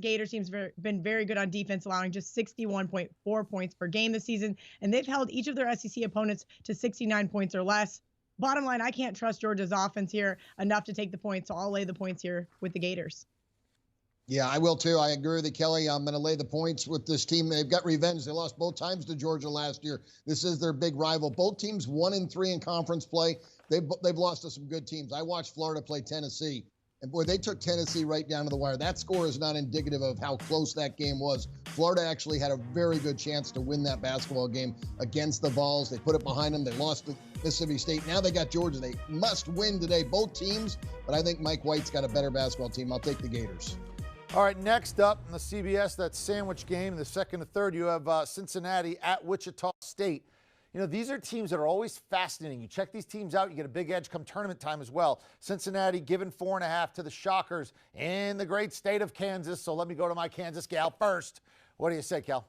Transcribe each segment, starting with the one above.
Gators team's been very good on defense, allowing just 61.4 points per game this season, and they've held each of their SEC opponents to 69 points or less. Bottom line, I can't trust Georgia's offense here enough to take the points, so I'll lay the points here with the Gators. Yeah, I will too. I agree with you, Kelly. I'm going to lay the points with this team. They've got revenge. They lost both times to Georgia last year. This is their big rival. Both teams 1-3 in conference play. They've lost to some good teams. I watched Florida play Tennessee, and boy, they took Tennessee right down to the wire. That score is not indicative of how close that game was. Florida actually had a very good chance to win that basketball game against the Vols. They put it behind them. They lost to Mississippi State. Now they got Georgia. They must win today, both teams, but I think Mike White's got a better basketball team. I'll take the Gators. All right, next up in the CBS, that sandwich game, the second and third, you have Cincinnati at Wichita State. You know, these are teams that are always fascinating. You check these teams out, you get a big edge come tournament time as well. Cincinnati giving 4.5 to the Shockers in the great state of Kansas. So let me go to my Kansas gal first. What do you say, Cal?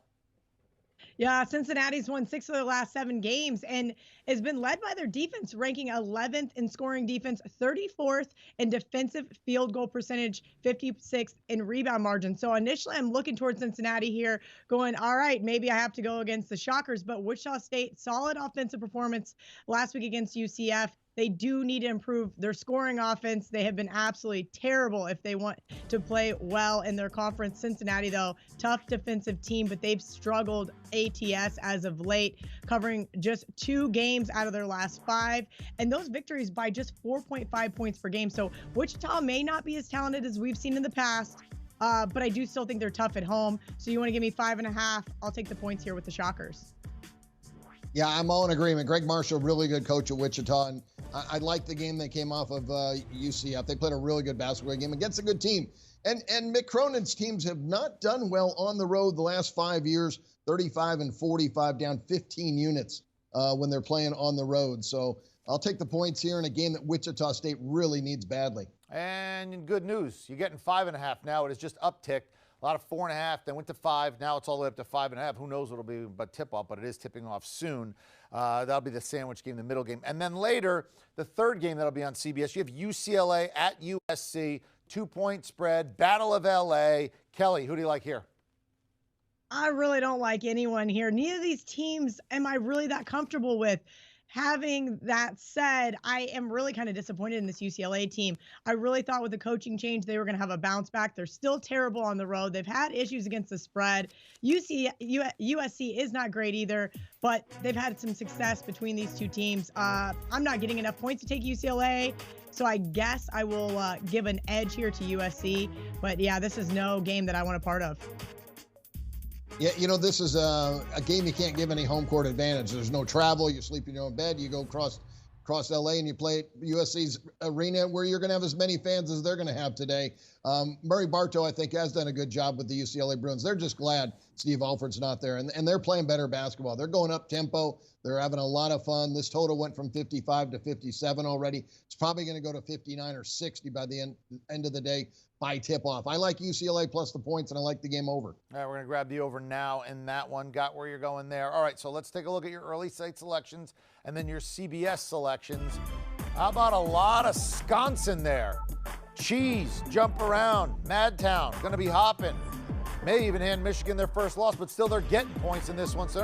Yeah, Cincinnati's won 6 of their last 7 games and has been led by their defense, ranking 11th in scoring defense, 34th in defensive field goal percentage, 56th in rebound margin. So initially, I'm looking towards Cincinnati here, going, all right, maybe I have to go against the Shockers. But Wichita State, solid offensive performance last week against UCF. They do need to improve their scoring offense. They have been absolutely terrible if they want to play well in their conference. Cincinnati, though, tough defensive team, but they've struggled ATS as of late, covering just 2 games out of their last 5. And those victories by just 4.5 points per game. So Wichita may not be as talented as we've seen in the past, but I do still think they're tough at home. So you want to give me 5.5? I'll take the points here with the Shockers. Yeah, I'm all in agreement. Greg Marshall, really good coach at Wichita, and I like the game they came off of UCF. They played a really good basketball game against a good team. And Mick Cronin's teams have not done well on the road the last 5 years, 35 and 45, down 15 units when they're playing on the road. So I'll take the points here in a game that Wichita State really needs badly. And good news, you're getting 5.5 now. It has just upticked. A lot of 4.5, then went to 5. Now it's all the way up to 5.5. Who knows what it'll be but tip off, but it is tipping off soon. That'll be the sandwich game, the middle game. And then later, the third game that'll be on CBS, you have UCLA at USC, 2-point spread, Battle of LA. Kelly, who do you like here? I really don't like anyone here. Neither of these teams am I really that comfortable with. Having that said, I am really kind of disappointed in this UCLA team. I really thought with the coaching change, they were going to have a bounce back. They're still terrible on the road. They've had issues against the spread. USC is not great either, but they've had some success between these two teams. I'm not getting enough points to take UCLA, so I guess I will give an edge here to USC. But yeah, this is no game that I want a part of. Yeah, you know, this is a game you can't give any home court advantage. There's no travel. You sleep in your own bed. You go across L.A. and you play at USC's arena where you're going to have as many fans as they're going to have today. Murray Bartow, I think, has done a good job with the UCLA Bruins. They're just glad Steve Alford's not there, and they're playing better basketball. They're going up tempo. They're having a lot of fun. This total went from 55 to 57 already. It's probably going to go to 59 or 60 by the end of the day by tip-off. I like UCLA plus the points, and I like the game over. All right, we're going to grab the over now in that one. Got where you're going there. All right, so let's take a look at your early site selections and then your CBS selections. How about a lot of Wisconsin there? Cheese, jump around, Madtown, going to be hopping. May even hand Michigan their first loss, but still they're getting points in this one. So